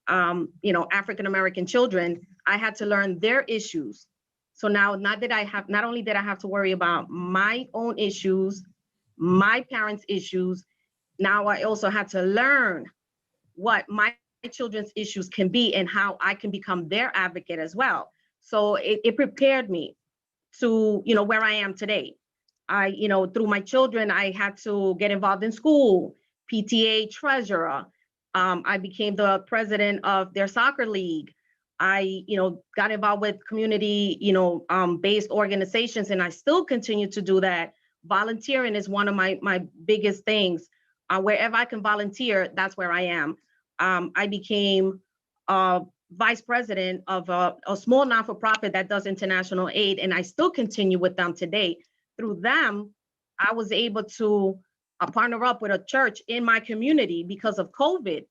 African-American children, I had to learn their issues. So now, not only did I have to worry about my own issues, my parents' issues, now I also had to learn what my children's issues can be and how I can become their advocate as well. So it prepared me to, where I am today. Through my children, I had to get involved in school, PTA treasurer. I became the president of their soccer league. I, got involved with community, based organizations, and I still continue to do that. Volunteering is one of my biggest things. Wherever I can volunteer, that's where I am. I became vice president of a small non-for-profit that does international aid, and I still continue with them today. Through them, I was able to partner up with a church in my community because of COVID,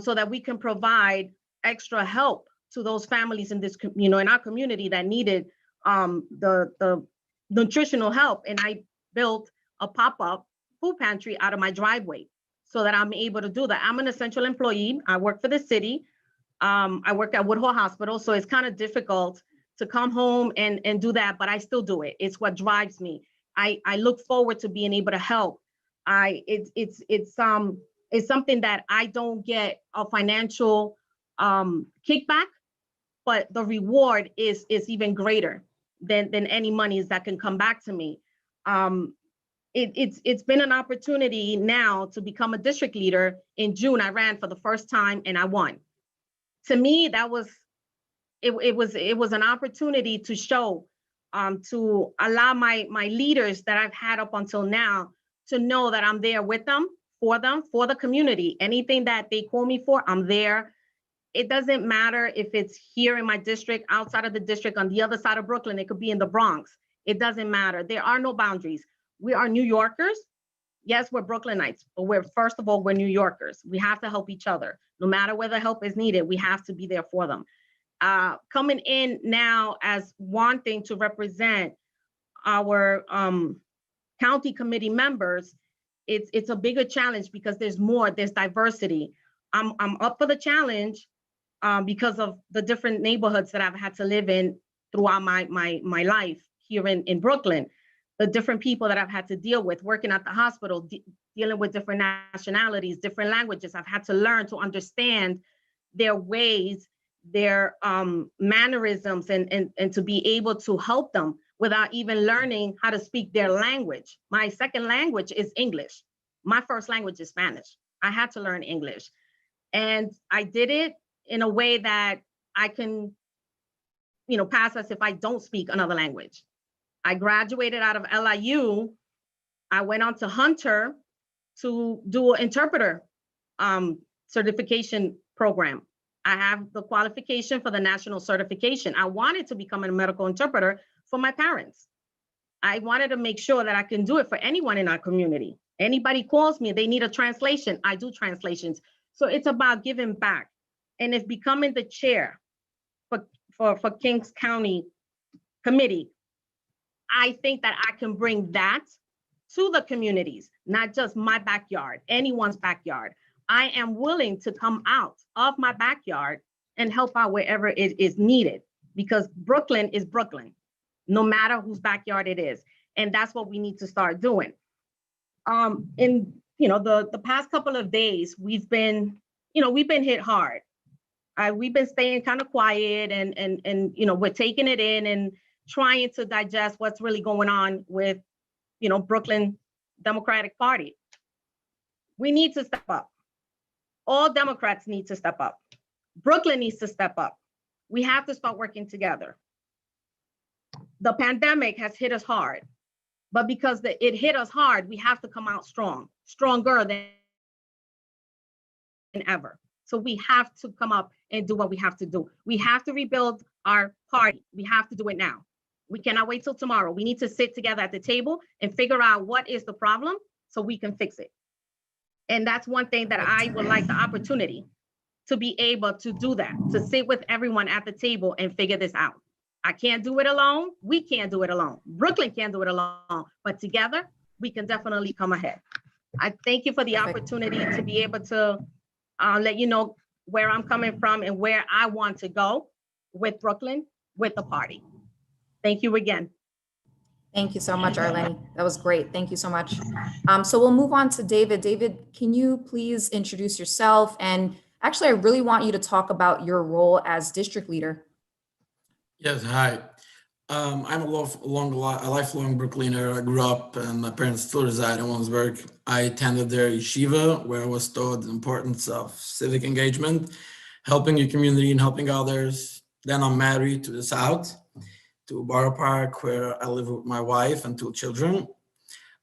so that we can provide extra help to those families in this, in our community that needed the nutritional help. And I built a pop-up food pantry out of my driveway so that I'm able to do that. I'm an essential employee. I work for the city. I work at Woodhull Hospital, so it's kind of difficult to come home and do that, but I still do it. It's what drives me. I look forward to being able to help. It's something that I don't get a financial kickback, but the reward is even greater than any monies that can come back to me. It's been an opportunity now to become a district leader. In June, I ran for the first time and I won. To me, that was an opportunity to show, to allow my leaders that I've had up until now to know that I'm there with them, for the community. Anything that they call me for, I'm there. It doesn't matter if it's here in my district, outside of the district, on the other side of Brooklyn, it could be in the Bronx. It doesn't matter. There are no boundaries. We are New Yorkers. Yes, we're Brooklynites, but first of all, we're New Yorkers. We have to help each other. No matter where the help is needed, we have to be there for them. Coming in now as wanting to represent our county committee members, it's a bigger challenge because there's diversity. I'm up for the challenge because of the different neighborhoods that I've had to live in throughout my life here in Brooklyn. The different people that I've had to deal with, working at the hospital, dealing with different nationalities, different languages. I've had to learn to understand their ways, their mannerisms, and to be able to help them without even learning how to speak their language. My second language is English. My first language is Spanish. I had to learn English. And I did it in a way that I can, pass as if I don't speak another language. I graduated out of LIU. I went on to Hunter to do an interpreter certification program. I have the qualification for the national certification. I wanted to become a medical interpreter for my parents. I wanted to make sure that I can do it for anyone in our community. Anybody calls me, they need a translation, I do translations. So it's about giving back. And if becoming the chair for Kings County Committee, I think that I can bring that to the communities, not just my backyard, anyone's backyard. I am willing to come out of my backyard and help out wherever it is needed, because Brooklyn is Brooklyn, no matter whose backyard it is. And that's what we need to start doing. In the past couple of days, we've been hit hard. We've been staying kind of quiet and we're taking it in and trying to digest what's really going on with, Brooklyn Democratic Party. We need to step up. All Democrats need to step up. Brooklyn needs to step up. We have to start working together. The pandemic has hit us hard, but because it hit us hard, we have to come out strong, stronger than ever. So we have to come up and do what we have to do. We have to rebuild our party. We have to do it now. We cannot wait till tomorrow. We need to sit together at the table and figure out what is the problem so we can fix it. And that's one thing that I would like the opportunity to be able to do, that, to sit with everyone at the table and figure this out. I can't do it alone. We can't do it alone. Brooklyn can't do it alone, but together we can definitely come ahead. I thank you for the opportunity to be able to let you know where I'm coming from and where I want to go with Brooklyn, with the party. Thank you again. Thank you so much, Arlene. That was great. Thank you so much. So we'll move on to David. David, can you please introduce yourself? And actually, I really want you to talk about your role as district leader. Yes, hi. I'm a lifelong Brooklyner. I grew up and my parents still reside in Williamsburg. I attended their yeshiva where I was taught the importance of civic engagement, helping your community and helping others. Then I'm married to the South, to Borough Park, where I live with my wife and 2 children.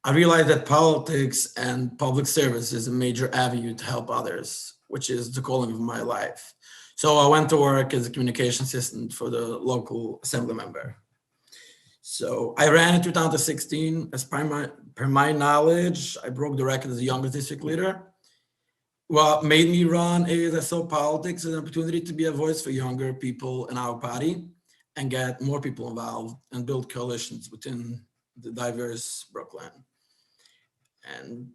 I realized that politics and public service is a major avenue to help others, which is the calling of my life. So I went to work as a communication assistant for the local assembly member. So I ran in 2016. As per my knowledge, I broke the record as the youngest district leader. What made me run is I saw politics as an opportunity to be a voice for younger people in our party and get more people involved and build coalitions within the diverse Brooklyn. And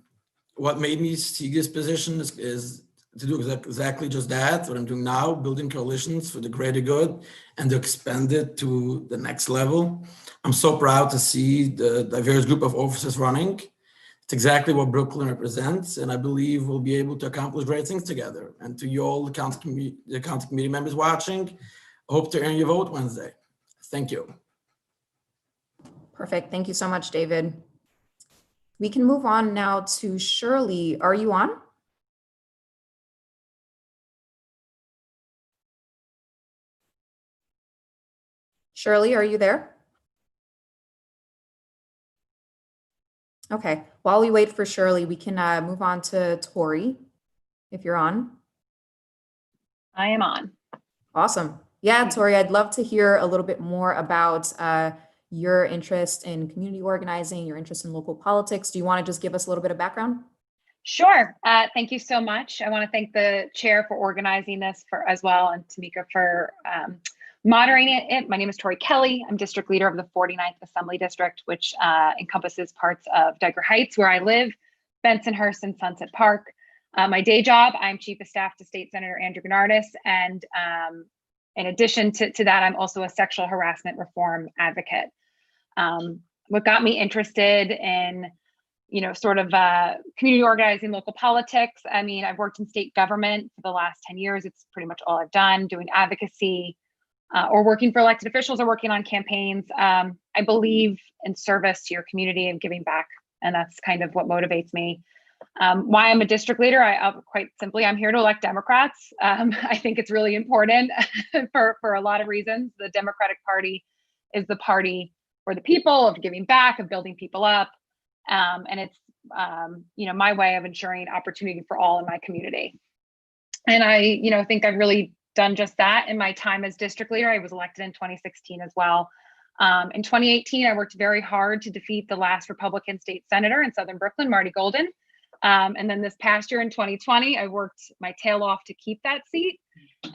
what made me seek this position is to do exactly just that, what I'm doing now, building coalitions for the greater good and to expand it to the next level. I'm so proud to see the diverse group of officers running. It's exactly what Brooklyn represents, and I believe we'll be able to accomplish great things together. And to you all, the county committee members watching, I hope to earn your vote Wednesday. Thank you. Perfect. Thank you so much, David. We can move on now to Shirley. Are you on? Shirley, are you there? Okay, while we wait for Shirley, we can move on to Tori, if you're on. I am on. Awesome. Yeah, Tori, I'd love to hear a little bit more about your interest in community organizing, your interest in local politics. Do you want to just give us a little bit of background? Sure. Thank you so much. I want to thank the chair for organizing this as well, and Tamika for moderating it. My name is Tori Kelly. I'm district leader of the 49th Assembly District, which encompasses parts of Diker Heights, where I live, Bensonhurst, and Sunset Park. My day job, I'm Chief of Staff to State Senator Andrew Gennardis, and in addition to that, I'm also a sexual harassment reform advocate. What got me interested in sort of community organizing, local politics. I mean, I've worked in state government for the last 10 years. It's pretty much all I've done, doing advocacy or working for elected officials or working on campaigns. I believe in service to your community and giving back. And that's kind of what motivates me. Why I'm a district leader, quite simply, I'm here to elect Democrats. I think it's really important for a lot of reasons. The Democratic Party is the party for the people, of giving back, of building people up. And it's, my way of ensuring opportunity for all in my community. And I, think I've really done just that in my time as district leader. I was elected in 2016 as well. In 2018, I worked very hard to defeat the last Republican state senator in Southern Brooklyn, Marty Golden. And then this past year in 2020, I worked my tail off to keep that seat.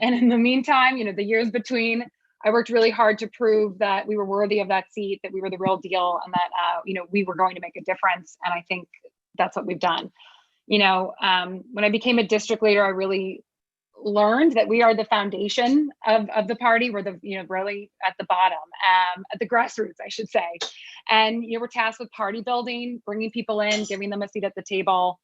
And in the meantime, the years between, I worked really hard to prove that we were worthy of that seat, that we were the real deal, and that we were going to make a difference. And I think that's what we've done. When I became a district leader, I really learned that we are the foundation of the party. We're the really at the bottom, at the grassroots, I should say. And we're tasked with party building, bringing people in, giving them a seat at the table.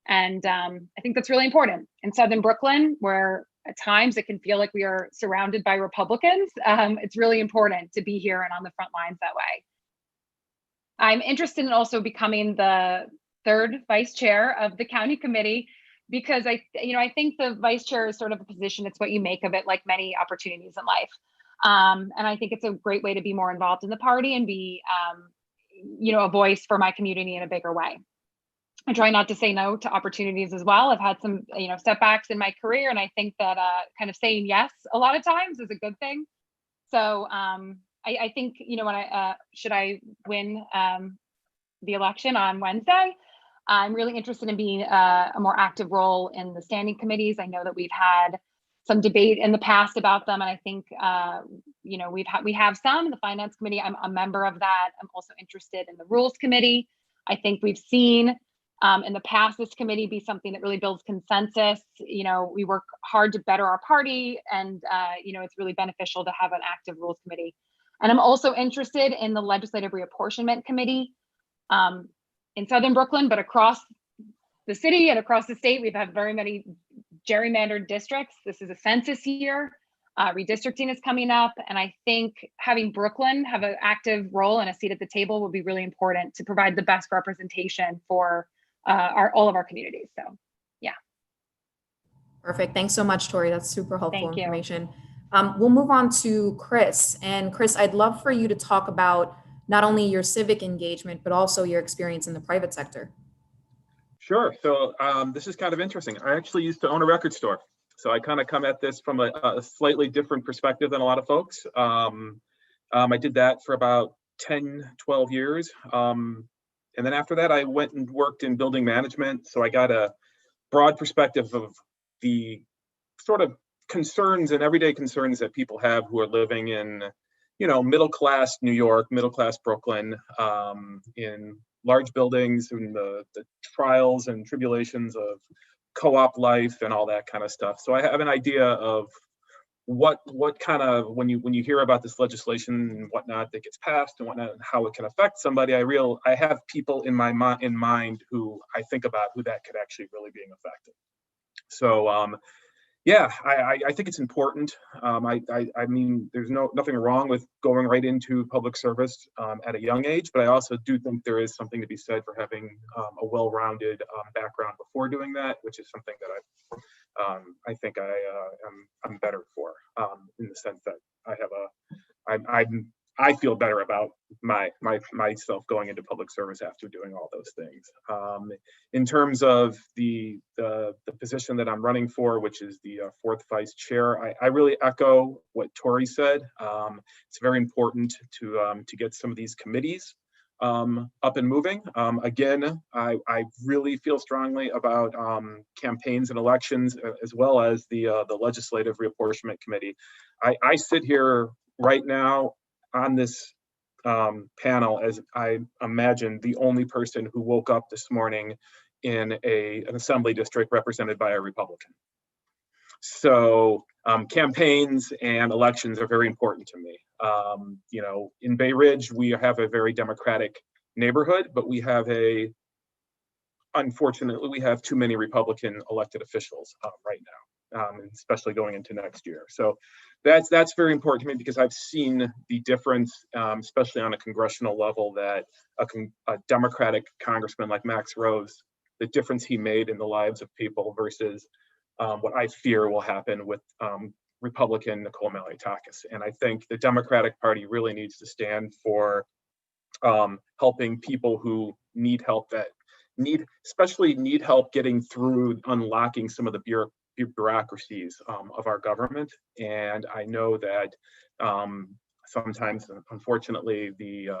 And I think that's really important in Southern Brooklyn, where at times it can feel like we are surrounded by Republicans. It's really important to be here and on the front lines that way. I'm interested in also becoming the third vice chair of the county committee, because I think the vice chair is sort of a position, it's what you make of it, like many opportunities in life. And I think it's a great way to be more involved in the party and be, a voice for my community in a bigger way. I try not to say no to opportunities as well. I've had some, setbacks in my career, and I think that kind of saying yes a lot of times is a good thing. So I think, when should I win the election on Wednesday, I'm really interested in being a more active role in the standing committees. I know that we've had some debate in the past about them, and I think we have some in the finance committee. I'm a member of that. I'm also interested in the rules committee. I think we've seen in the past, this committee be something that really builds consensus. We work hard to better our party, and it's really beneficial to have an active rules committee. And I'm also interested in the legislative reapportionment committee in Southern Brooklyn, but across the city and across the state, we've had very many gerrymandered districts. This is a census year. Redistricting is coming up, and I think having Brooklyn have an active role and a seat at the table would be really important to provide the best representation for all of our communities. So, yeah. Perfect. Thanks so much, Tori. That's super helpful Thank you. information. We'll move on to Chris. And Chris, I'd love for you to talk about not only your civic engagement, but also your experience in the private sector. Sure. So this is kind of interesting. I actually used to own a record store. So I kind of come at this from a slightly different perspective than a lot of folks. I did that for about 10, 12 years. And then after that, I went and worked in building management. So I got a broad perspective of the sort of concerns and everyday concerns that people have who are living in, middle-class New York, middle-class Brooklyn, in large buildings, and the trials and tribulations of co-op life and all that kind of stuff. So I have an idea of what kind of, when you hear about this legislation and whatnot that gets passed and whatnot, and how it can affect somebody, I have people in my mind who I think about who that could actually really being affected. So yeah, I think it's important. I mean, there's nothing wrong with going right into public service at a young age, but I also do think there is something to be said for having a well-rounded background before doing that, which is something that I think I'm better for, in the sense that I feel better about myself going into public service after doing all those things. In terms of the position that I'm running for, which is the fourth vice chair, I really echo what Tori said. It's very important to get some of these committees up and moving. Again, I really feel strongly about campaigns and elections, as well as the legislative reapportionment committee. I sit here right now on this panel as, I imagine, the only person who woke up this morning in an assembly district represented by a Republican. So campaigns and elections are very important to me. In Bay Ridge, we have a very Democratic neighborhood, but unfortunately, we have too many Republican elected officials right now, especially going into next year. So that's very important to me, because I've seen the difference, especially on a congressional level, that a Democratic congressman like Max Rose, the difference he made in the lives of people versus what I fear will happen with Republican Nicole Maliotakis. And I think the Democratic Party really needs to stand for helping people who need help, especially need help getting through unlocking some of the bureaucracies of our government. And I know that sometimes, unfortunately, the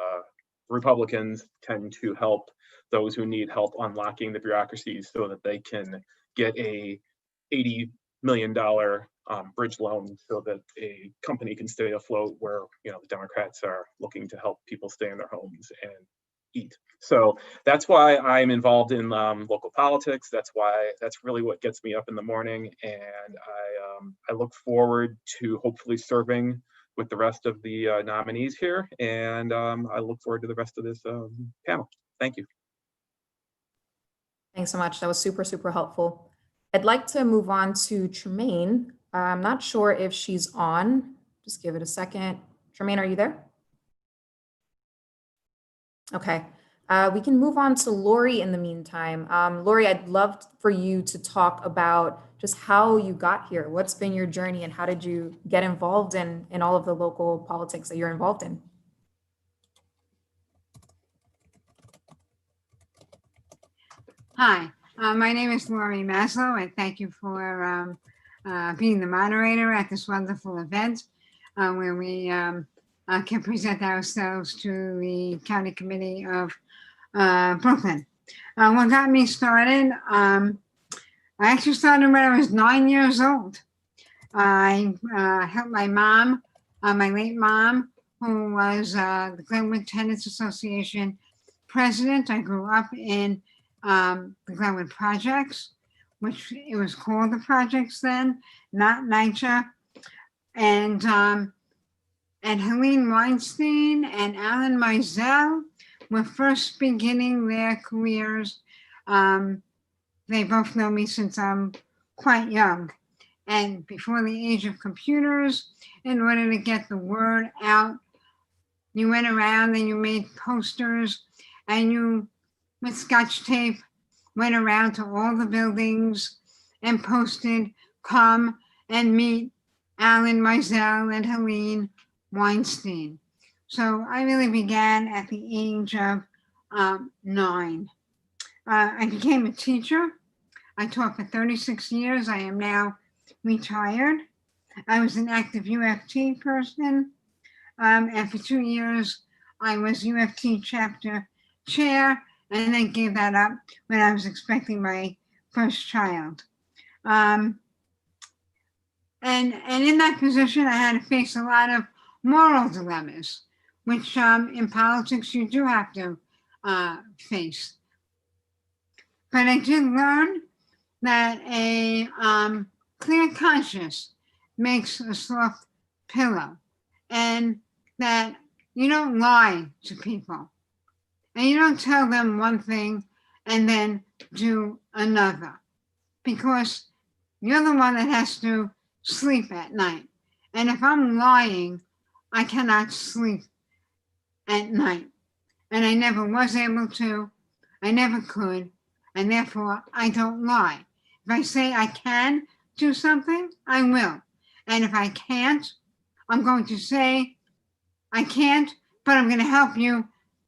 Republicans tend to help those who need help unlocking the bureaucracies so that they can get a $80 million bridge loan so that a company can stay afloat, where the Democrats are looking to help people stay in their homes and eat. So that's why I'm involved in local politics. That's really what gets me up in the morning, and I look forward to hopefully serving with the rest of the nominees here, and I look forward to the rest of this panel. Thank you. Thanks so much. That was super, super helpful. I'd like to move on to Tremaine. I'm not sure if she's on. Just give it a second. Tremaine, are you there? Okay. We can move on to Lori in the meantime. Lori, I'd love for you to talk about just how you got here. What's been your journey, and how did you get involved in all of the local politics that you're involved in? Hi, my name is Lori Maslow, and thank you for being the moderator at this wonderful event where we can present ourselves to the County Committee of Brooklyn. What got me started, I actually started when I was 9 years old. I helped my mom, my late mom, who was the Glenwood Tenants Association president. I grew up in the Glenwood Projects, which it was called the Projects then, not NYCHA. And Helene Weinstein and Alan Mizell were first beginning their careers. They both know me since I'm quite young. And before the age of computers, in order to get the word out, you went around and you made posters, and you, with Scotch tape, went around to all the buildings and posted, "Come and meet Alan Mizell and Helene Weinstein." So I really began at the age of 9. I became a teacher. I taught for 36 years. I am now retired. I was an active UFT person. And for 2 years, I was UFT chapter chair, and then gave that up when I was expecting my first child. And in that position, I had to face a lot of moral dilemmas, which in politics you do have to face. But I did learn that a clear conscience makes a soft pillow, and that you don't lie to people, and you don't tell them one thing and then do another, because you're the one that has to sleep at night. And if I'm lying, I cannot sleep at night. And I never was able to, I never could, and therefore I don't lie. If I say I can do something, I will. And if I can't, I'm going to say I can't, but I'm going to help you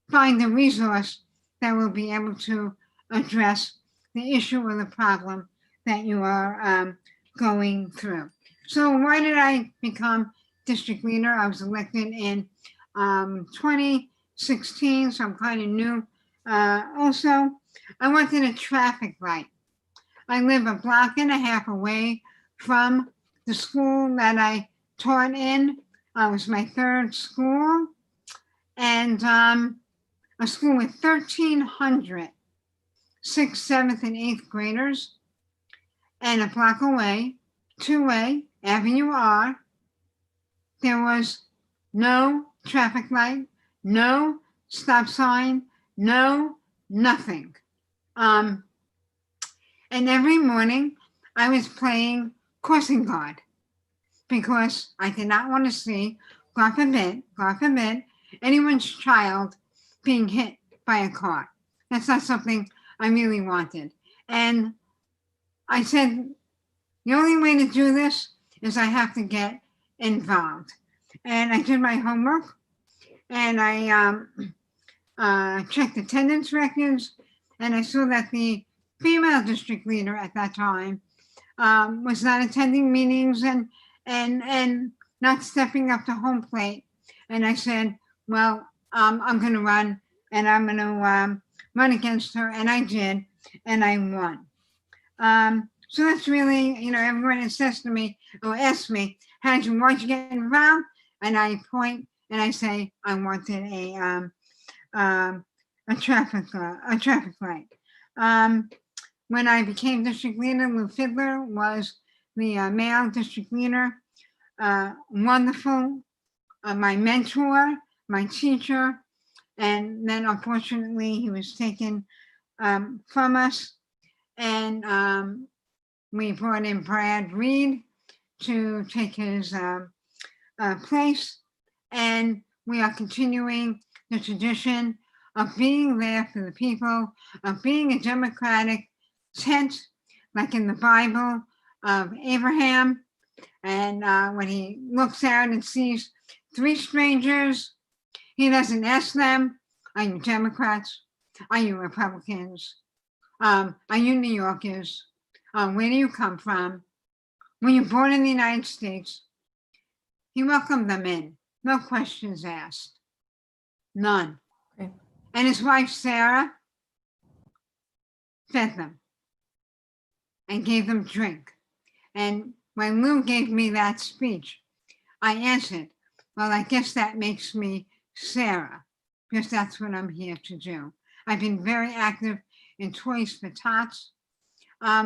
find the resource that will be able to address the issue or the problem that you are going through. So why did I become district leader? I was elected in 2016, so I'm kind of new. Also, I wanted a traffic light. I live a block and a half away from the school that I taught in. It was my third school, and a school with 1,300 6th, 7th, and 8th graders. And a block away, 2-way, Avenue R, there was no traffic light, no stop sign, no nothing. And every morning I was playing crossing guard because I did not want to see, God forbid, anyone's child being hit by a car. That's not something I really wanted. And I said, the only way to do this is I have to get involved. And I did my homework, and I checked attendance records, and I saw that the female district leader at that time was not attending meetings and not stepping up to home plate. And I said, well, I'm going to run, and I'm going to run against her. And I did, and I won. So that's really, everyone says to me or asks me, why'd you get involved? And I point and I say, I wanted a traffic light. When I became district leader, Lou Fiddler was the male district leader. Wonderful, my mentor, my teacher, and then unfortunately he was taken from us. And we brought in Brad Reed to take his place. And we are continuing the tradition of being there for the people, of being a democratic tent, like in the Bible of Abraham. And when he looks out and sees 3 strangers, he doesn't ask them, are you Democrats? Are you Republicans? Are you New Yorkers? Where do you come from? Were you born in the United States? He welcomed them in, no questions asked, none. Okay. And his wife, Sarah, fed them and gave them drink. And when Lou gave me that speech, I answered, well, I guess that makes me Sarah, because that's what I'm here to do. I've been very active and Toys for Tots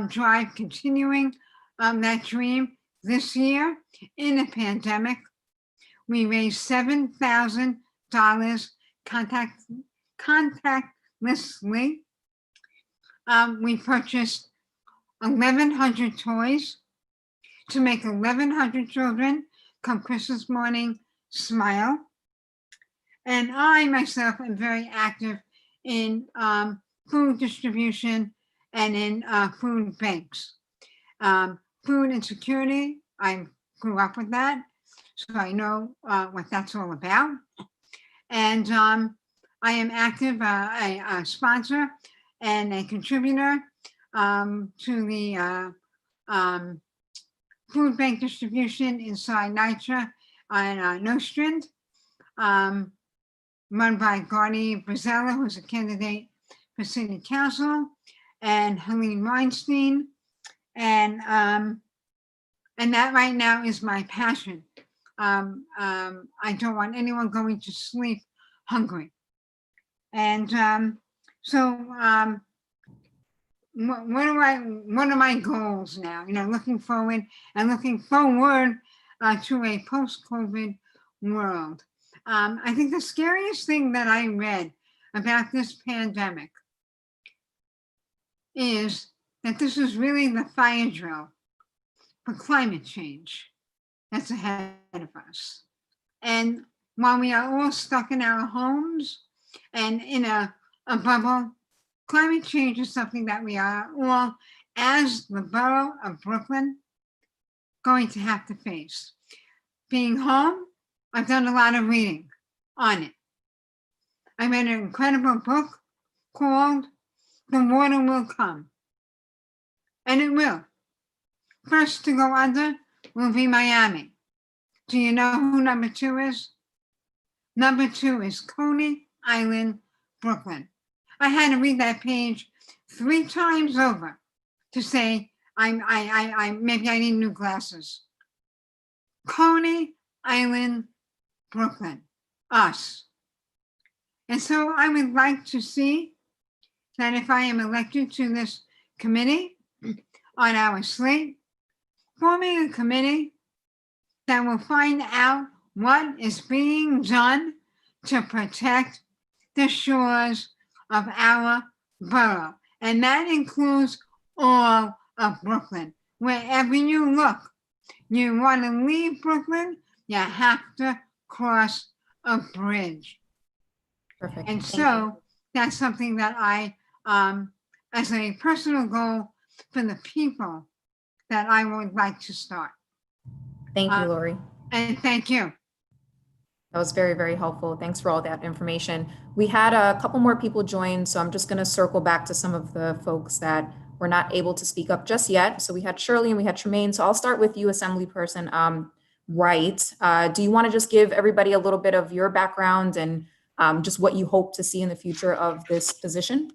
drive, continuing that dream this year in a pandemic. We raised $7,000 contactlessly. We purchased 1,100 toys to make 1,100 children come Christmas morning smile. And I myself am very active in food distribution and in food banks. Food insecurity, I grew up with that, so I know what that's all about. And I am active, a sponsor and a contributor to the food bank distribution inside NYCHA and Nostrand, run by Gardy Brazella, who's a candidate for city council, and Helene Weinstein. And that right now is my passion. I don't want anyone going to sleep hungry. And what are my goals now? You know, looking forward to a post-COVID world. I think the scariest thing that I read about this pandemic is that this is really the fire drill for climate change that's ahead of us. And while we are all stuck in our homes and in a bubble, climate change is something that we are all, as the borough of Brooklyn, going to have to face. Being home, I've done a lot of reading on it. I read an incredible book called The Water Will Come. And it will. First to go under will be Miami. Do you know who number 2 is? Number 2 is Coney Island, Brooklyn. I had to read that page 3 times over to say maybe I need new glasses. Coney Island, Brooklyn, us. And so I would like to see that if I am elected to this committee on our slate, forming a committee that will find out what is being done to protect the shores of our borough. And that includes all of Brooklyn. Wherever you look, you want to leave Brooklyn, you have to cross a bridge. Perfect. And Thank you. so that's something that I, as a personal goal for the people, that I would like to start. Thank you, Lori. And thank you. That was very, very helpful. Thanks for all that information. We had a couple more people join, so I'm just going to circle back to some of the folks that were not able to speak up just yet. So we had Shirley and we had Tremaine. So I'll start with you, Assemblyperson Wright. Do you want to just give everybody a little bit of your background and just what you hope to see in the future of this position?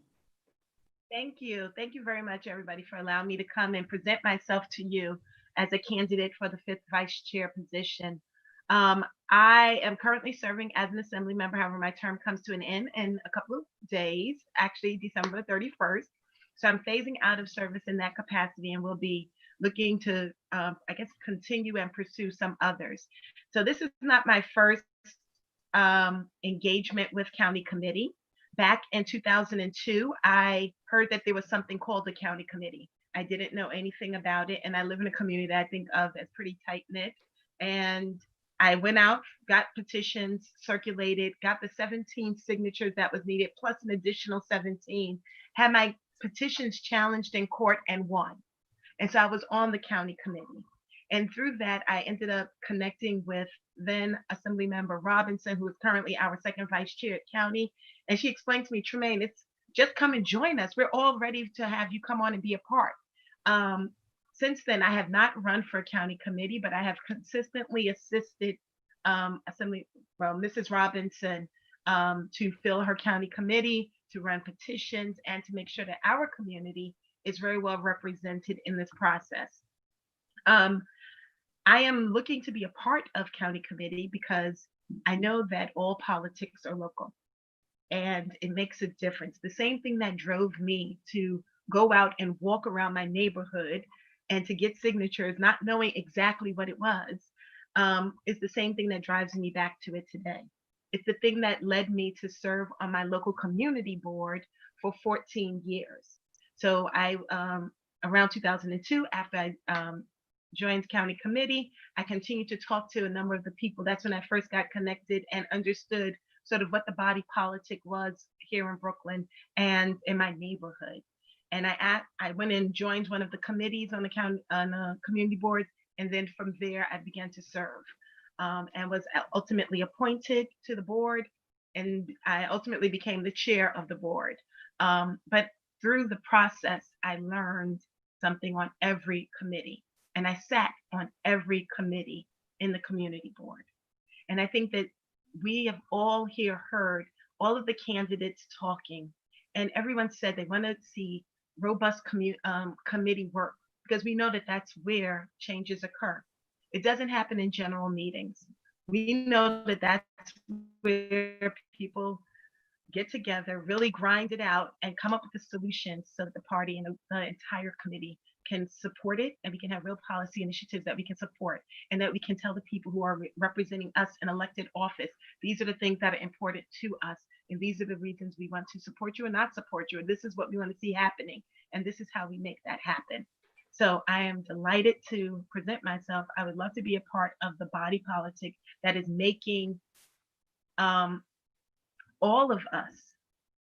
Thank you. Thank you very much, everybody, for allowing me to come and present myself to you as a candidate for the 5th Vice Chair position. I am currently serving as an Assembly member. However, my term comes to an end in a couple of days, actually December 31st. So I'm phasing out of service in that capacity and will be looking to, continue and pursue some others. So this is not my first engagement with county committee. Back in 2002, I heard that there was something called the county committee. I didn't know anything about it, and I live in a community that I think of as pretty tight-knit. And I went out, got petitions circulated, got the 17 signatures that was needed, plus an additional 17, had my petitions challenged in court and won. And so I was on the county committee. And through that, I ended up connecting with then Assemblymember Robinson, who is currently our 2nd Vice Chair at county. And she explained to me, Tremaine, it's just come and join us. We're all ready to have you come on and be a part. Since then, I have not run for county committee, but I have consistently assisted Mrs. Robinson to fill her county committee, to run petitions, and to make sure that our community is very well represented in this process. I am looking to be a part of county committee because I know that all politics are local. and it makes a difference. The same thing that drove me to go out and walk around my neighborhood and to get signatures, not knowing exactly what it was, is the same thing that drives me back to it today. It's the thing that led me to serve on my local community board for 14 years. So around 2002, after I joined county committee, I continued to talk to a number of the people. That's when I first got connected and understood sort of what the body politic was here in Brooklyn and in my neighborhood. And I went and joined one of the committees on the community board, and then from there I began to serve, and was ultimately appointed to the board, and I ultimately became the chair of the board. But through the process, I learned something on every committee, and I sat on every committee in the community board. And I think that we have all here heard all of the candidates talking, and everyone said they want to see robust committee work, because we know that that's where changes occur. It doesn't happen in general meetings. We know that that's where people get together, really grind it out, and come up with a solution so that the party and the entire committee can support it, and we can have real policy initiatives that we can support, and that we can tell the people who are representing us in elected office, these are the things that are important to us, and these are the reasons we want to support you and not support you, and this is what we want to see happening, and this is how we make that happen. So I am delighted to present myself. I would love to be a part of the body politic that is making all of us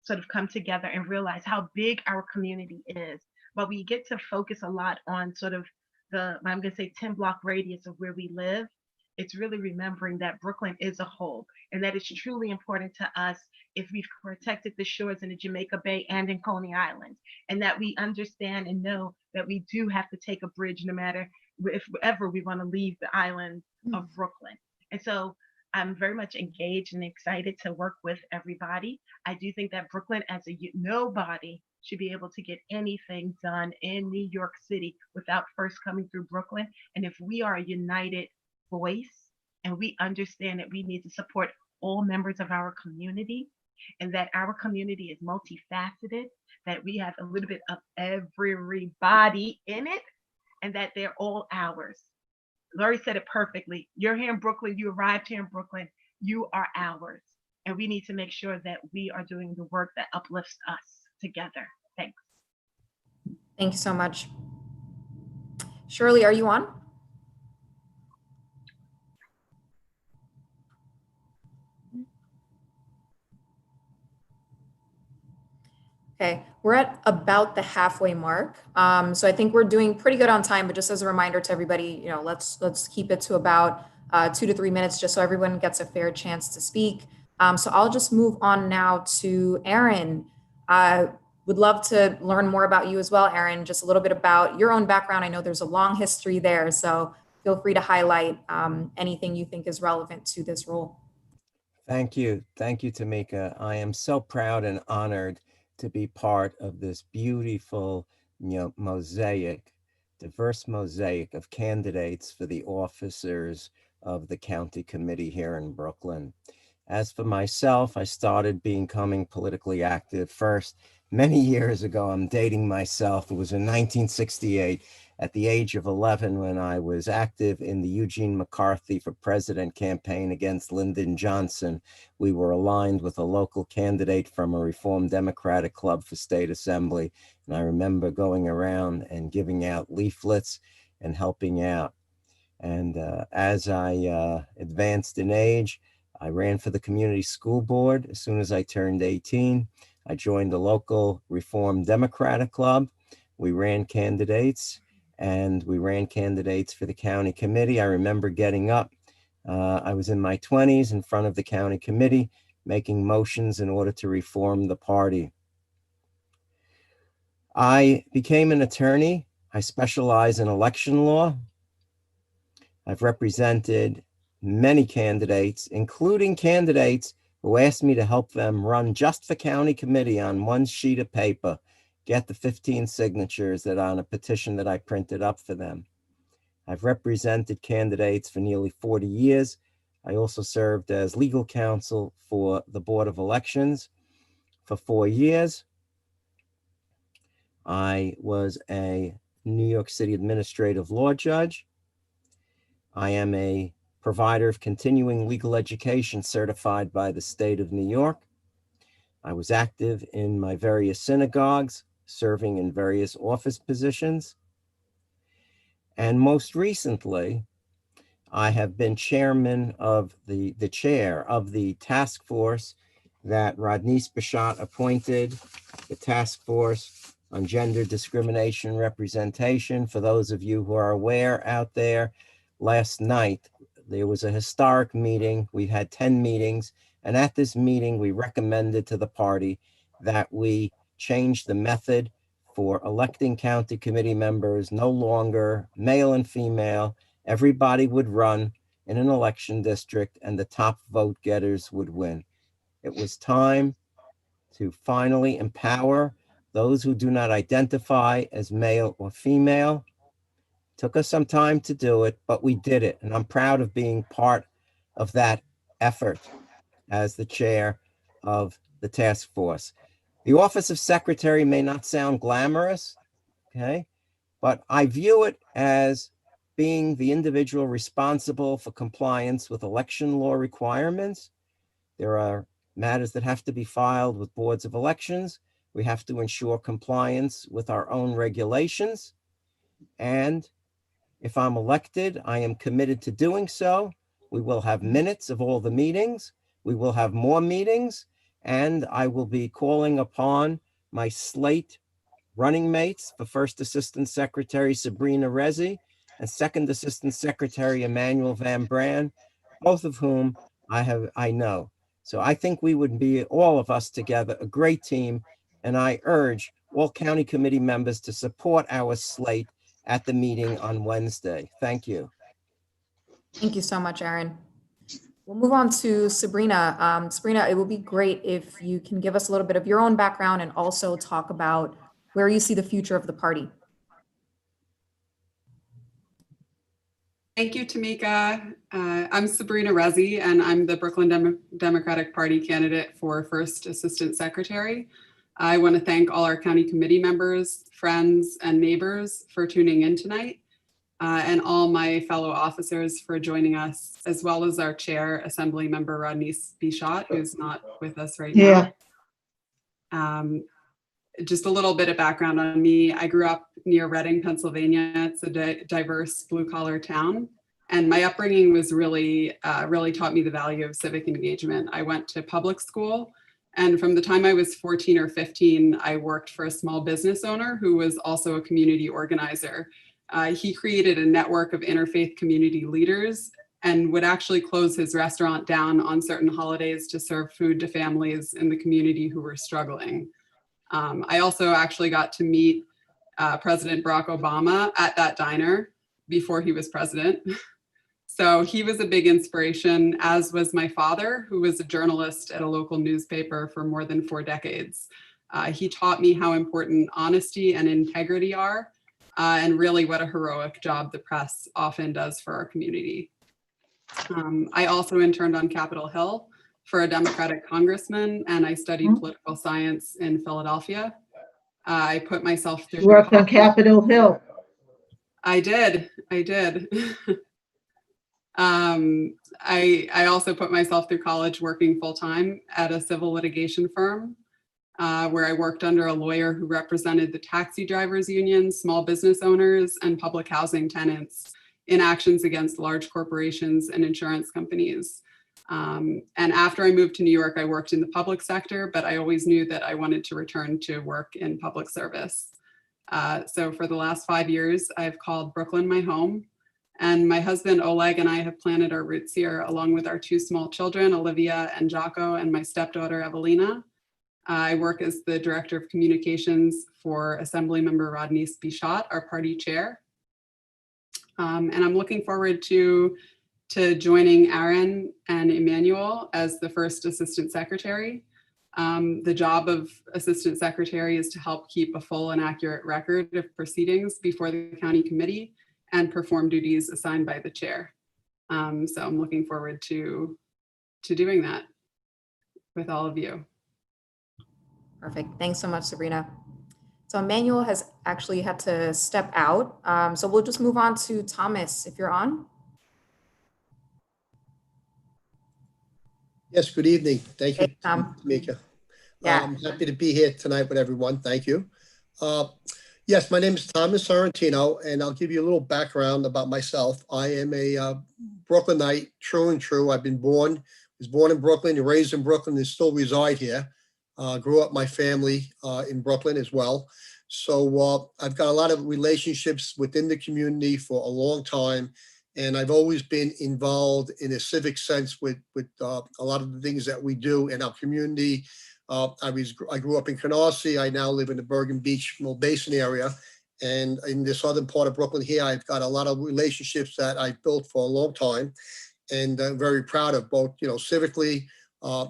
sort of come together and realize how big our community is. But we get to focus a lot on sort of I'm going to say 10 block radius of where we live. It's really remembering that Brooklyn is a whole, and that it's truly important to us if we've protected the shores in the Jamaica Bay and in Coney Island, and that we understand and know that we do have to take a bridge no matter if ever we want to leave the island of Brooklyn. And so I'm very much engaged and excited to work with everybody. I do think that Brooklyn, as nobody should be able to get anything done in New York City without first coming through Brooklyn. And if we are a united voice and we understand that we need to support all members of our community, and that our community is multifaceted, that we have a little bit of everybody in it, and that they're all ours. Laurie said it perfectly. You're here in Brooklyn, you arrived here in Brooklyn, you are ours. And we need to make sure that we are doing the work that uplifts us together. Thanks. Thank you so much. Shirley, are you on? Okay, we're at about the halfway mark. So I think we're doing pretty good on time, but just as a reminder to everybody, let's keep it to about 2 to 3 minutes, just so everyone gets a fair chance to speak. So I'll just move on now to Aaron. I would love to learn more about you as well, Aaron, just a little bit about your own background. I know there's a long history there, so feel free to highlight anything you think is relevant to this role. Thank you. Thank you, Tamika. I am so proud and honored to be part of this beautiful, diverse mosaic of candidates for the officers of the county committee here in Brooklyn. As for myself, I started becoming politically active first many years ago. I'm dating myself. It was in 1968 at the age of 11 when I was active in the Eugene McCarthy for President campaign against Lyndon Johnson. We were aligned with a local candidate from a Reform Democratic Club for State Assembly. And I remember going around and giving out leaflets and helping out. And as I advanced in age, I ran for the community school board. As soon as I turned 18, I joined the local Reform Democratic Club. We ran candidates. And we ran candidates for the county committee. I remember getting up. I was in my 20s in front of the county committee, making motions in order to reform the party. I became an attorney. I specialize in election law. I've represented many candidates, including candidates who asked me to help them run just for county committee on one sheet of paper, get the 15 signatures that on a petition that I printed up for them. I've represented candidates for nearly 40 years. I also served as legal counsel for the Board of Elections. for 4 years. I was a New York City administrative law judge. I am a provider of continuing legal education certified by the state of New York. I was active in my various synagogues, serving in various office positions. And most recently, I have been chairman of the chair of the task force that Rodnise Bichat appointed, the task force on gender discrimination representation. For those of you who are aware out there, last night there was a historic meeting. We had 10 meetings, and at this meeting we recommended to the party that we change the method for electing county committee members, no longer male and female. Everybody would run in an election district and the top vote getters would win. It was time to finally empower those who do not identify as male or female. Took us some time to do it, but we did it. And I'm proud of being part of that effort as the chair of the task force. The office of secretary may not sound glamorous, okay? But I view it as being the individual responsible for compliance with election law requirements. There are matters that have to be filed with boards of elections. We have to ensure compliance with our own regulations. And if I'm elected, I am committed to doing so. We will have minutes of all the meetings. We will have more meetings, and I will be calling upon my slate running mates for First Assistant Secretary Sabrina Rezzy and Second Assistant Secretary Emmanuel Van Brand, both of whom I know. So I think we would be, all of us together, a great team, and I urge all county committee members to support our slate at the meeting on Wednesday. Thank you. Thank you so much, Aaron. We'll move on to Sabrina. Sabrina, it would be great if you can give us a little bit of your own background and also talk about where you see the future of the party. Thank you, Tamika. I'm Sabrina Rezzy, and I'm the Brooklyn Democratic Party candidate for First Assistant Secretary. I want to thank all our county committee members, friends, and neighbors for tuning in tonight, and all my fellow officers for joining us, as well as our chair, Assembly Member Rodnise Bichat, who's not with us right now. Just a little bit of background on me. I grew up near Reading, Pennsylvania. It's a diverse blue-collar town. And my upbringing was really taught me the value of civic engagement. I went to public school. And from the time I was 14 or 15, I worked for a small business owner who was also a community organizer. He created a network of interfaith community leaders and would actually close his restaurant down on certain holidays to serve food to families in the community who were struggling. I also actually got to meet President Barack Obama at that diner before he was president. So he was a big inspiration, as was my father, who was a journalist at a local newspaper for more than 4 decades. He taught me how important honesty and integrity are, and really what a heroic job the press often does for our community. I also interned on Capitol Hill for a Democratic congressman, and I studied political science in Philadelphia. I put myself through— You worked on Capitol Hill. I did. I also put myself through college working full-time at a civil litigation firm, where I worked under a lawyer who represented the taxi drivers union, small business owners, and public housing tenants in actions against large corporations and insurance companies. And after I moved to New York, I worked in the public sector, but I always knew that I wanted to return to work in public service. So for the last 5 years, I've called Brooklyn my home, and my husband Oleg and I have planted our roots here along with our 2 small children, Olivia and Jocko, and my stepdaughter, Evelina. I work as the Director of Communications for Assemblymember Rodnise Bichat, our party chair. And I'm looking forward to joining Aaron and Emmanuel as the First Assistant Secretary. The job of Assistant Secretary is to help keep a full and accurate record of proceedings before the county committee and perform duties assigned by the chair. So I'm looking forward to doing that with all of you. Perfect. Thanks so much, Sabrina. So Emmanuel has actually had to step out. So we'll just move on to Thomas, if you're on. Yes, good evening. Thank you, Hey, Tom. Tamika. Yeah. I'm happy to be here tonight with everyone. Thank you. Yes, my name is Thomas Sorrentino, and I'll give you a little background about myself. I am a Brooklynite, true and true. I've been born, was born in Brooklyn, raised in Brooklyn, and still reside here. Grew up my family in Brooklyn as well. So I've got a lot of relationships within the community for a long time. And I've always been involved in a civic sense with a lot of the things that we do in our community. I grew up in Canarsie. I now live in the Bergen Beach, Mill Basin area. And in the southern part of Brooklyn here, I've got a lot of relationships that I've built for a long time. And I'm very proud of both, civically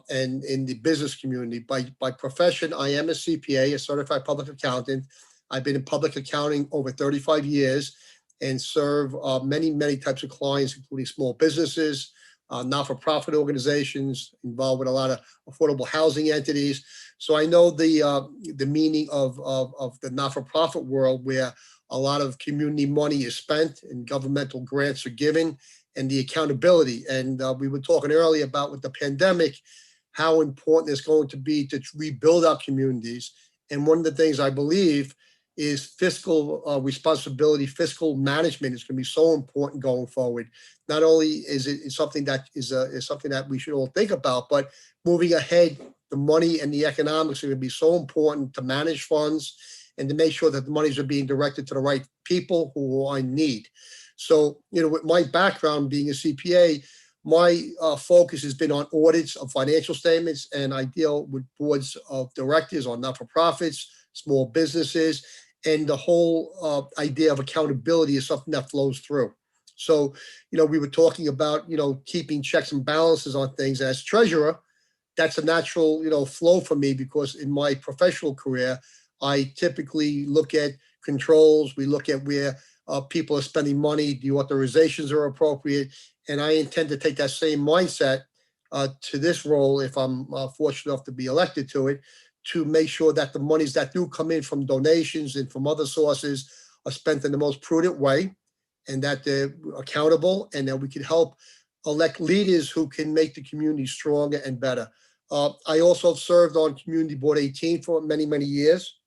and in the business community. By profession, I am a CPA, a certified public accountant. I've been in public accounting over 35 years and serve many, many types of clients, including small businesses, not-for-profit organizations, involved with a lot of affordable housing entities. So I know the meaning of the not-for-profit world, where a lot of community money is spent and governmental grants are given, and the accountability. And we were talking earlier about with the pandemic, how important it's going to be to rebuild our communities. And one of the things I believe is fiscal responsibility, fiscal management is going to be so important going forward. Not only is it something that is something that we should all think about, but moving ahead, the money and the economics are going to be so important to manage funds and to make sure that the monies are being directed to the right people who are in need. So, with my background being a CPA, my focus has been on audits of financial statements, and I deal with boards of directors on not-for-profits, small businesses, and the whole idea of accountability is something that flows through. So, we were talking about, keeping checks and balances on things. As treasurer, that's a natural, flow for me, because in my professional career, I typically look at controls. We look at where people are spending money, the authorizations are appropriate. And I intend to take that same mindset to this role, if I'm fortunate enough to be elected to it, to make sure that the monies that do come in from donations and from other sources are spent in the most prudent way, and that they're accountable, and that we can help elect leaders who can make the community stronger and better. I also served on Community Board 18 for many, many years.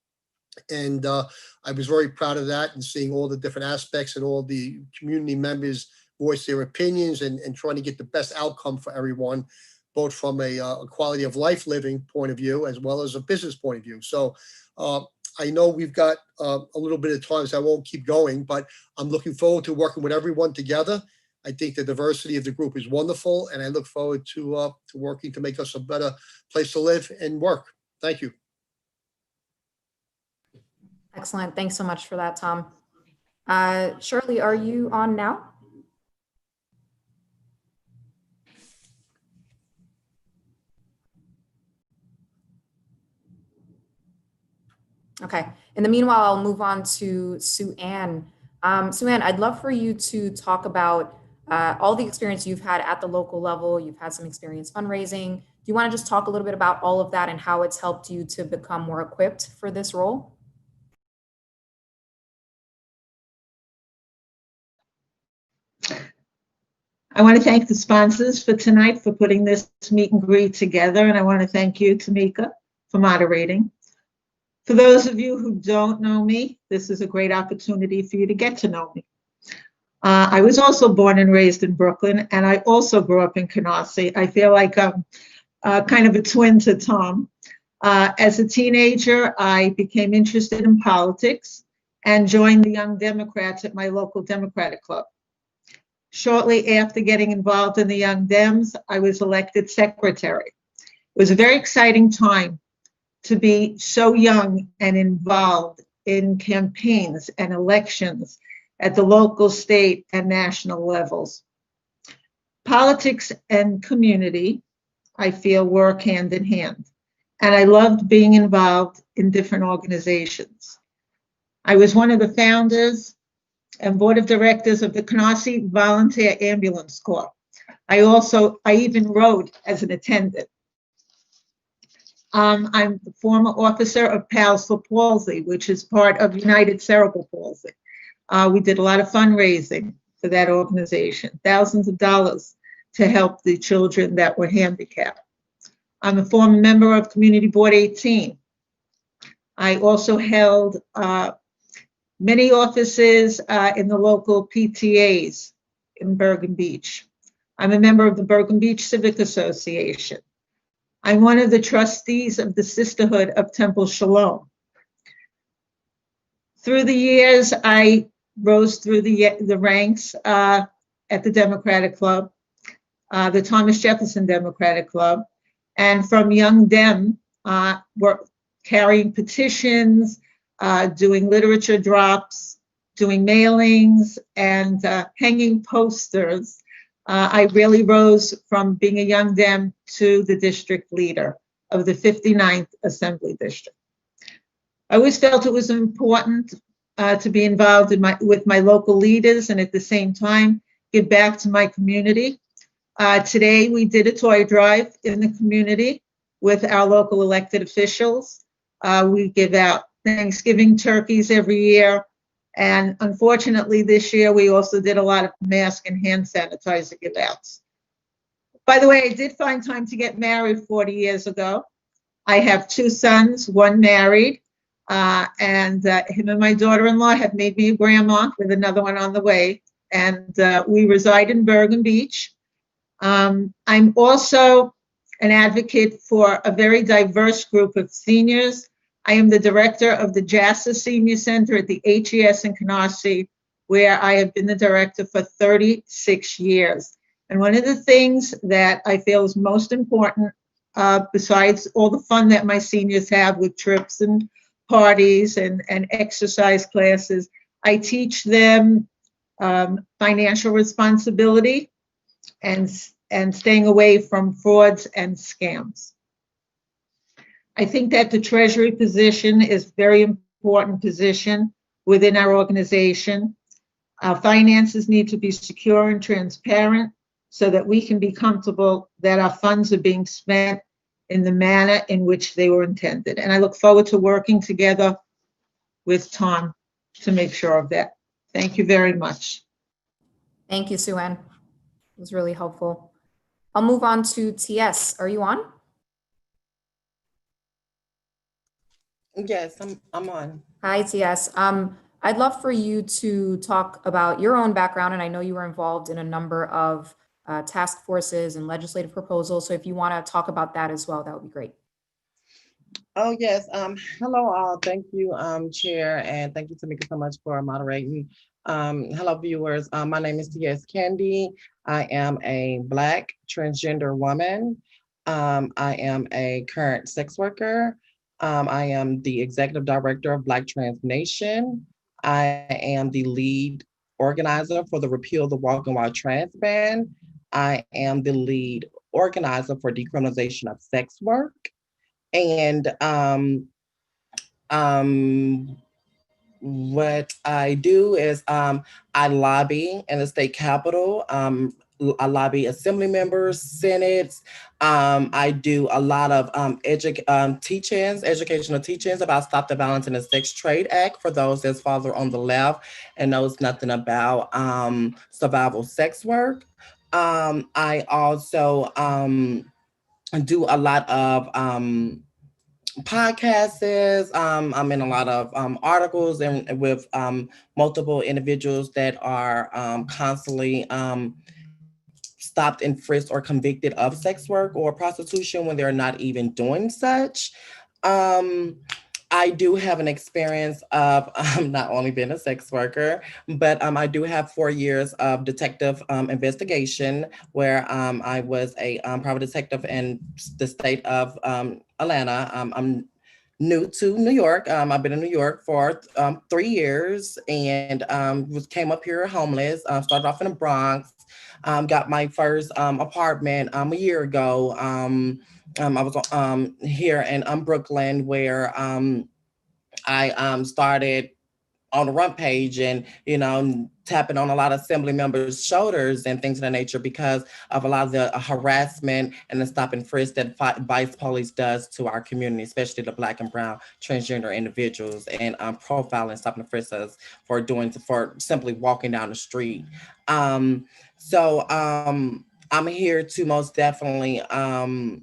And I was very proud of that, and seeing all the different aspects and all the community members voice their opinions and trying to get the best outcome for everyone, both from a quality of life living point of view, as well as a business point of view. So I know we've got a little bit of time, so I won't keep going, but I'm looking forward to working with everyone together. I think the diversity of the group is wonderful, and I look forward to working to make us a better place to live and work. Thank you. Excellent. Thanks so much for that, Tom. Shirley, are you on now? Okay. In the meanwhile, I'll move on to Sue Ann. Sue Ann, I'd love for you to talk about all the experience you've had at the local level. You've had some experience fundraising. Do you want to just talk a little bit about all of that and how it's helped you to become more equipped for this role? I want to thank the sponsors for tonight for putting this meet and greet together. And I want to thank you, Tamika, for moderating. For those of you who don't know me, this is a great opportunity for you to get to know me. I was also born and raised in Brooklyn, and I also grew up in Canarsie. I feel like I'm kind of a twin to Tom. As a teenager, I became interested in politics and joined the Young Democrats at my local Democratic club. Shortly after getting involved in the Young Dems, I was elected secretary. It was a very exciting time to be so young and involved in campaigns and elections at the local, state, and national levels. Politics and community, I feel, work hand in hand, and I loved being involved in different organizations. I was one of the founders and board of directors of the Canarsie Volunteer Ambulance Corps. I even rode as an attendant. I'm the former officer of Pals for Palsy, which is part of United Cerebral Palsy. We did a lot of fundraising for that organization, thousands of dollars to help the children that were handicapped. I'm a former member of Community Board 18. I also held many offices in the local PTAs in Bergen Beach. I'm a member of the Bergen Beach Civic Association. I'm one of the trustees of the Sisterhood of Temple Shalom. Through the years, I rose through the ranks at the Democratic Club, the Thomas Jefferson Democratic Club, and from Young Dem, we're carrying petitions, doing literature drops, doing mailings, and hanging posters. I really rose from being a Young Dem to the district leader of the 59th Assembly District. I always felt it was important to be involved with my local leaders and at the same time give back to my community. Today we did a toy drive in the community with our local elected officials. We give out Thanksgiving turkeys every year. And unfortunately, this year, we also did a lot of mask and hand sanitizer give outs. By the way, I did find time to get married 40 years ago. I have 2 sons, one married, and him and my daughter-in-law have made me a grandma with another one on the way. And we reside in Bergen Beach. I'm also an advocate for a very diverse group of seniors. I am the director of the JASA Senior Center at the HES in Canarsie, where I have been the director for 36 years. And one of the things that I feel is most important, besides all the fun that my seniors have with trips and parties and exercise classes, I teach them financial responsibility and staying away from frauds and scams. I think that the Treasury position is a very important position within our organization. Our finances need to be secure and transparent so that we can be comfortable that our funds are being spent in the manner in which they were intended. And I look forward to working together with Tom to make sure of that. Thank you very much. Thank you, Sue Ann. It was really helpful. I'll move on to TS. Are you on? Yes, I'm on. Hi, TS. I'd love for you to talk about your own background, and I know you were involved in a number of task forces and legislative proposals. So if you want to talk about that as well, that would be great. Oh, yes. Hello, all. Thank you, Chair, and thank you, Tamika, so much for moderating. Hello, viewers. My name is T.S. Candy. I am a Black transgender woman. I am a current sex worker. I am the executive director of Black Trans Nation. I am the lead organizer for the Repeal the Walk and Wild Trans Ban. I am the lead organizer for decriminalization of sex work. And what I do is I lobby in the state capitol. I lobby assembly members, senates. I do a lot of educational teachings about Stop the Violence in the Sex Trade Act for those that's farther on the left and knows nothing about survival sex work. I also do a lot of podcasts. I'm in a lot of articles and with multiple individuals that are constantly stopped and frisked or convicted of sex work or prostitution when they're not even doing such. I do have an experience of not only being a sex worker, but I do have 4 years of detective investigation where I was a private detective in the state of Atlanta. I'm new to New York. I've been in New York for 3 years and came up here homeless, started off in the Bronx, got my first apartment a year ago. I was here in Brooklyn where I started on the front page and, tapping on a lot of assembly members' shoulders and things of that nature because of a lot of the harassment and the stop and frisk that Vice Police does to our community, especially the Black and brown transgender individuals, and profiling, stop and frisk us for simply walking down the street. So I'm here to most definitely, I'm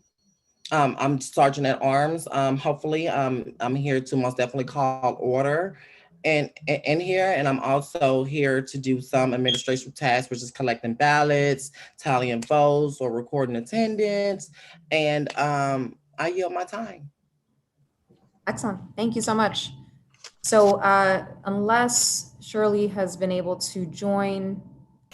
Sergeant at Arms. Hopefully, I'm here to most definitely call order in here, and I'm also here to do some administrative tasks, which is collecting ballots, tallying votes, or recording attendance. And I yield my time. Excellent. Thank you so much. So unless Shirley has been able to join,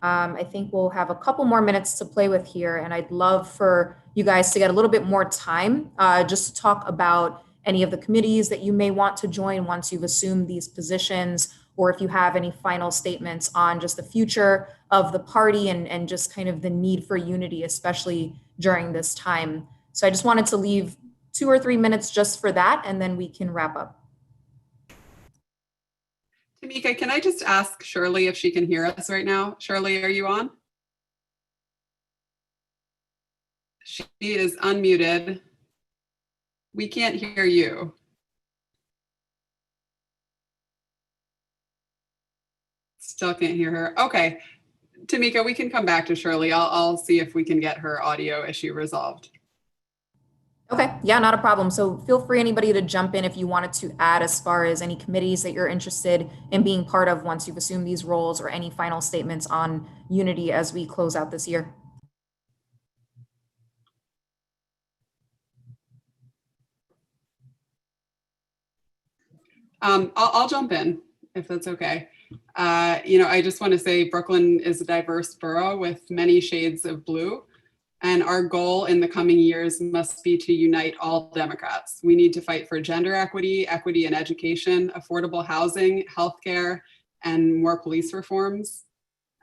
I think we'll have a couple more minutes to play with here. And I'd love for you guys to get a little bit more time just to talk about any of the committees that you may want to join once you've assumed these positions, or if you have any final statements on just the future of the party and just kind of the need for unity, especially during this time. So I just wanted to leave 2 or 3 minutes just for that, and then we can wrap up. Tamika, can I just ask Shirley if she can hear us right now? Shirley, are you on? She is unmuted. We can't hear you. Still can't hear her. Okay, Tamika, we can come back to Shirley. I'll see if we can get her audio issue resolved. Okay, yeah, not a problem. So feel free, anybody, to jump in if you wanted to add as far as any committees that you're interested in being part of once you've assumed these roles, or any final statements on unity as we close out this year. I'll jump in if that's okay. I just want to say Brooklyn is a diverse borough with many shades of blue. And our goal in the coming years must be to unite all Democrats. We need to fight for gender equity, equity in education, affordable housing, healthcare, and more police reforms.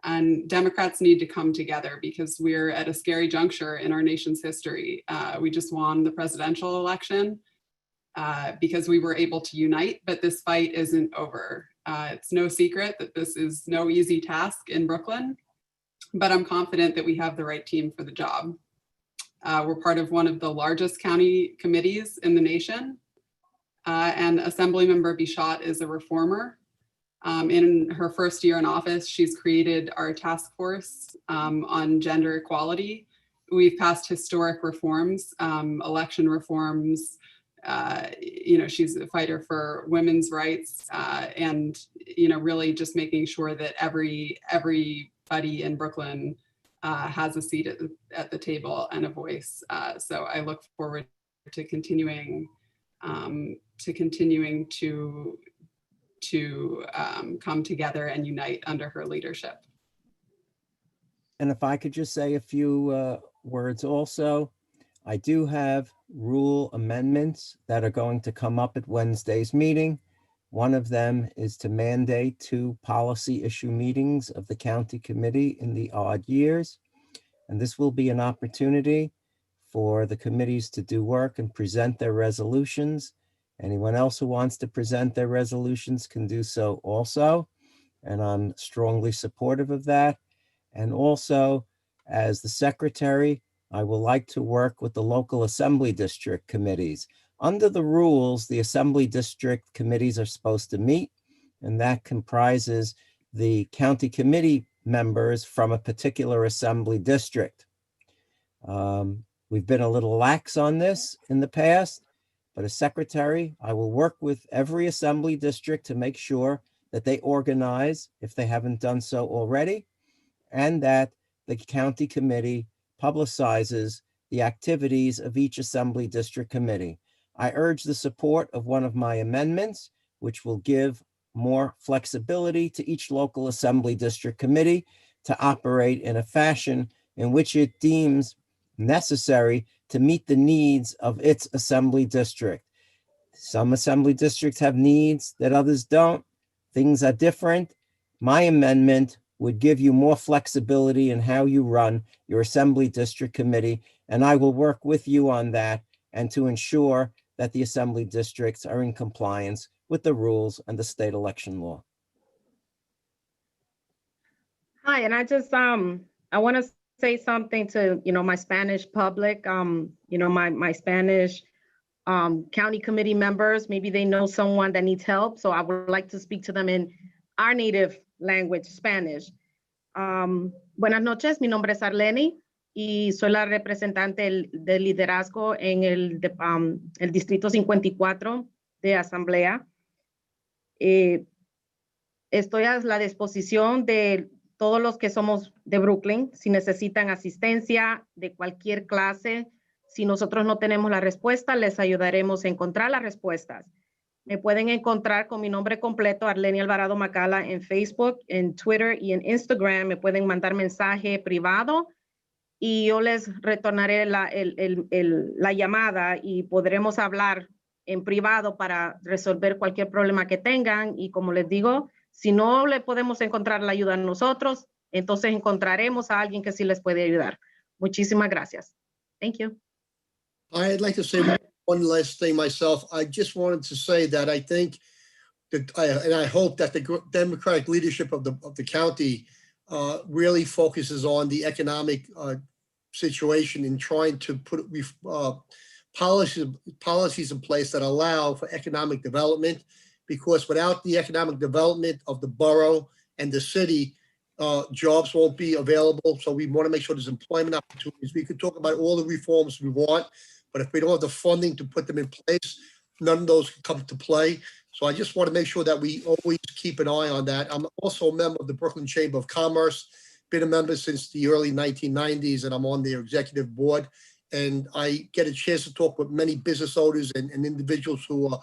And Democrats need to come together because we're at a scary juncture in our nation's history. We just won the presidential election because we were able to unite, but this fight isn't over. It's no secret that this is no easy task in Brooklyn, but I'm confident that we have the right team for the job. We're part of one of the largest county committees in the nation, and Assemblymember Bichotte is a reformer. In her first year in office, she's created our task force on gender equality. We've passed historic reforms, election reforms. She's a fighter for women's rights, and really just making sure that everybody in Brooklyn has a seat at the table and a voice. So I look forward to continuing to come together and unite under her leadership. And if I could just say a few words also, I do have rule amendments that are going to come up at Wednesday's meeting. One of them is to mandate 2 policy issue meetings of the county committee in the odd years. And this will be an opportunity for the committees to do work and present their resolutions. Anyone else who wants to present their resolutions can do so also. And I'm strongly supportive of that. And also, as the secretary, I will like to work with the local assembly district committees. Under the rules, the assembly district committees are supposed to meet, and that comprises the county committee members from a particular assembly district. We've been a little lax on this in the past, but as secretary, I will work with every assembly district to make sure that they organize, if they haven't done so already, and that the county committee publicizes the activities of each assembly district committee. I urge the support of one of my amendments, which will give more flexibility to each local assembly district committee to operate in a fashion in which it deems necessary to meet the needs of its assembly district. Some assembly districts have needs that others don't. Things are different. My amendment would give you more flexibility in how you run your assembly district committee, and I will work with you on that and to ensure that the assembly districts are in compliance with the rules and the state election law. Hi, and I just I want to say something to my Spanish public, my Spanish county committee members. Maybe they know someone that needs help, so I would like to speak to them in our native language, Spanish. Buenas noches, mi nombre es Arleni y soy la representante del liderazgo en el distrito 54 de Asamblea. Estoy a la disposición de todos los que somos de Brooklyn, si necesitan asistencia de cualquier clase. Si nosotros no tenemos la respuesta, les ayudaremos a encontrar las respuestas. Me pueden encontrar con mi nombre completo, Arleni Alvarado Macala, en Facebook, en Twitter y en Instagram. Me pueden mandar mensaje privado y yo les retornaré la llamada y podremos hablar en privado para resolver cualquier problema que tengan. Y como les digo, si no le podemos encontrar la ayuda a nosotros, entonces encontraremos a alguien que sí les puede ayudar. Muchísimas gracias. Thank you. I'd like to say one last thing myself. I just wanted to say that I think that, and I hope that the Democratic leadership of the county really focuses on the economic situation in trying to put policies in place that allow for economic development, because without the economic development of the borough and the city, jobs won't be available. So we want to make sure there's employment opportunities. We could talk about all the reforms we want, but if we don't have the funding to put them in place, none of those can come to play. So I just want to make sure that we always keep an eye on that. I'm also a member of the Brooklyn Chamber of Commerce, been a member since the early 1990s, and I'm on their executive board. And I get a chance to talk with many business owners and individuals who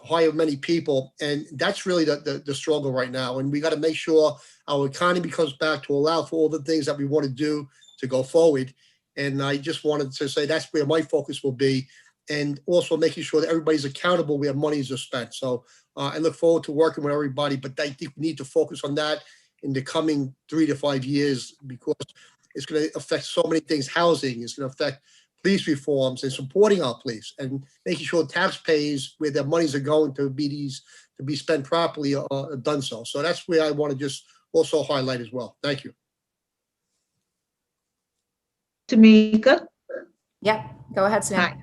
hire many people. And that's really the struggle right now. And we got to make sure our economy comes back to allow for all the things that we want to do to go forward. And I just wanted to say that's where my focus will be. And also making sure that everybody's accountable where monies are spent. So I look forward to working with everybody, but I think we need to focus on that in the coming 3 to 5 years, because it's going to affect so many things. Housing, it's going to affect police reforms and supporting our police and making sure taxpayers where their monies are going to be spent properly are done so. So that's where I want to just also highlight as well. Thank you. Tamika? Yeah, go ahead, Sam. Hi.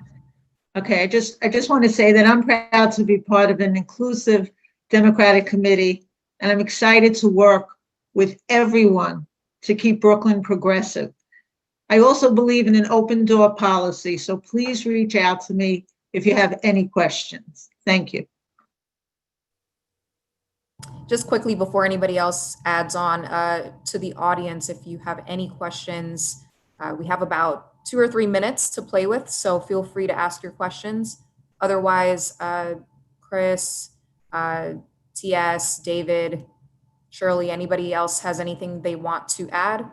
Okay, I just want to say that I'm proud to be part of an inclusive Democratic committee, and I'm excited to work with everyone to keep Brooklyn progressive. I also believe in an open door policy, so please reach out to me if you have any questions. Thank you. Just quickly before anybody else adds on to the audience, if you have any questions, we have about 2 or 3 minutes to play with, so feel free to ask your questions. Otherwise, Chris, TS, David, Shirley, anybody else has anything they want to add?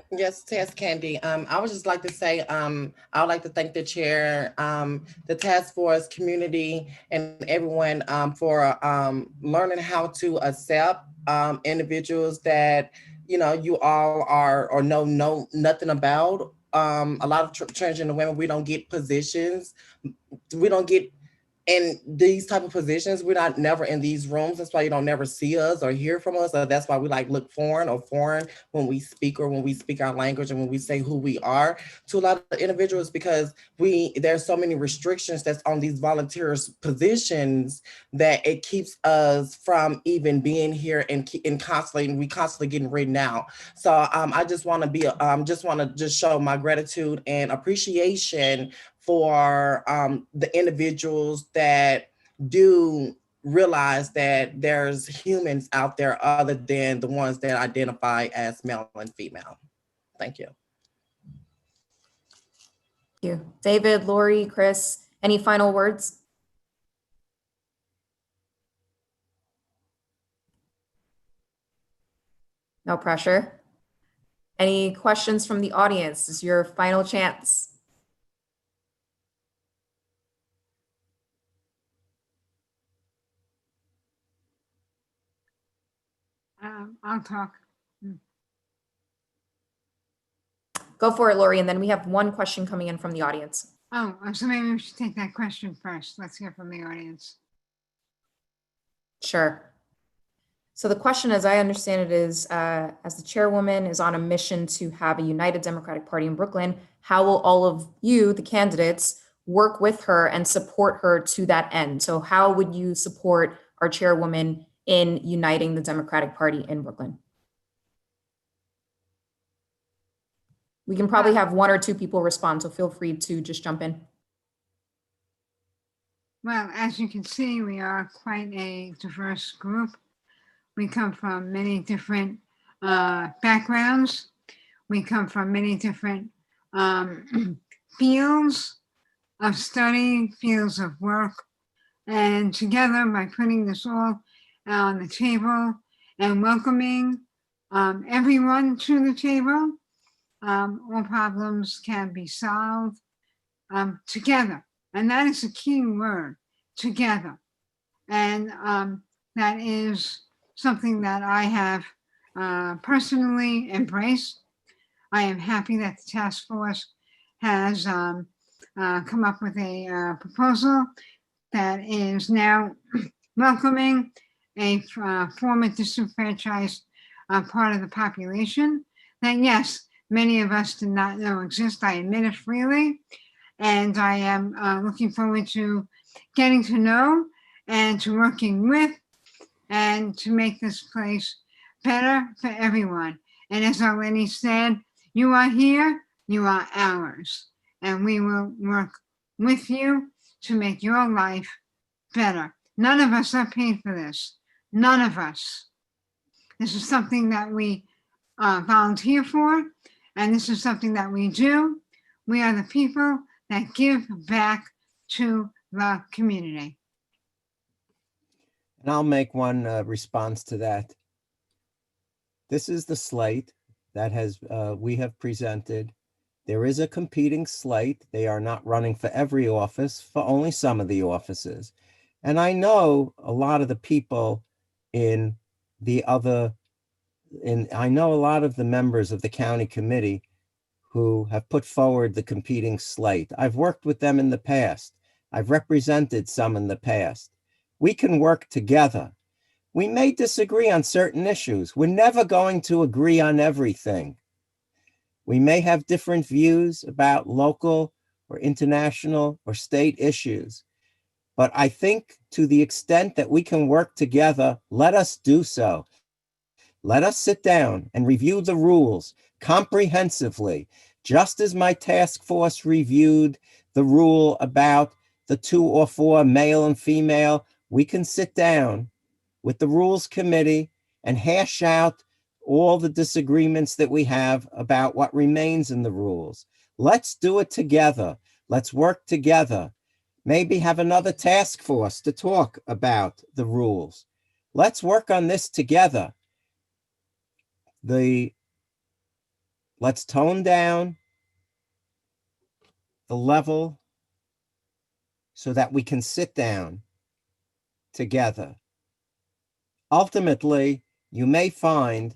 Yes, Tess Candy. I would just like to say, I would like to thank the chair, the task force community, and everyone for learning how to accept individuals that you all are or know nothing about. A lot of transgender women, we don't get positions, we don't get in these type of positions. We're not never in these rooms. That's why you don't never see us or hear from us. So that's why we look foreign when we speak or when we speak our language and when we say who we are to a lot of individuals, because there's so many restrictions that's on these volunteers we keeps us from even being here and we constantly getting written out. So I just want to show my gratitude and appreciation for the individuals that do realize that there's humans out there other than the ones that identify as male and female. Thank you. Thank you. David, Lori, Chris, any final words? No pressure. Any questions from the audience? This is your final chance. I'll talk. Go for it, Lori, and then we have one question coming in from the audience. Oh, so maybe we should take that question first. Let's hear from the audience. Sure. So the question, as I understand it, is as the chairwoman is on a mission to have a united Democratic Party in Brooklyn, how will all of you, the candidates, work with her and support her to that end? So how would you support our chairwoman in uniting the Democratic Party in Brooklyn? We can probably have one or two people respond, so feel free to just jump in. Well, as you can see, we are quite a diverse group. We come from many different backgrounds. We come from many different fields of study, fields of work. And together, by putting this all on the table and welcoming everyone to the table, all problems can be solved together. And that is the key word, together. And that is something that I have personally embraced. I am happy that the task force has come up with a proposal that is now welcoming a former disenfranchised part of the population that, yes, many of us did not know exist. I admit it freely. And I am looking forward to getting to know and to working with and to make this place better for everyone. And as Arlene said, you are here, you are ours. And we will work with you to make your life better. None of us are paid for this. None of us. This is something that we volunteer for, and this is something that we do. We are the people that give back to the community. And I'll make one response to that. This is the slate that we have presented. There is a competing slate. They are not running for every office, for only some of the offices. And I know a lot of the people I know a lot of the members of the county committee who have put forward the competing slate. I've worked with them in the past. I've represented some in the past. We can work together. We may disagree on certain issues. We're never going to agree on everything. We may have different views about local or international or state issues. But I think to the extent that we can work together, let us do so. Let us sit down and review the rules comprehensively, just as my task force reviewed the rule about the 2 or 4 male and female. We can sit down with the rules committee and hash out all the disagreements that we have about what remains in the rules. Let's do it together. Let's work together. Maybe have another task force to talk about the rules. Let's work on this together. Let's tone down the level so that we can sit down together. Ultimately, you may find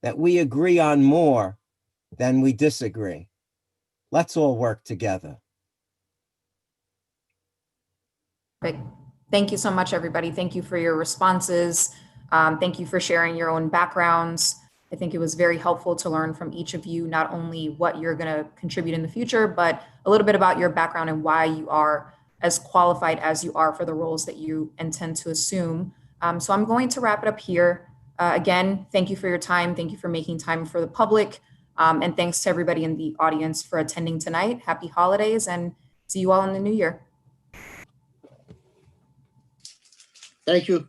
that we agree on more than we disagree. Let's all work together. Perfect. Thank you so much, everybody. Thank you for your responses. Thank you for sharing your own backgrounds. I think it was very helpful to learn from each of you, not only what you're going to contribute in the future, but a little bit about your background and why you are as qualified as you are for the roles that you intend to assume. So I'm going to wrap it up here. Again, thank you for your time. Thank you for making time for the public. And thanks to everybody in the audience for attending tonight. Happy holidays and see you all in the new year. Thank you.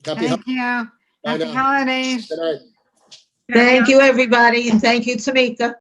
Thank you. Happy holidays. Good night. Thank you, everybody, and thank you, Tamika.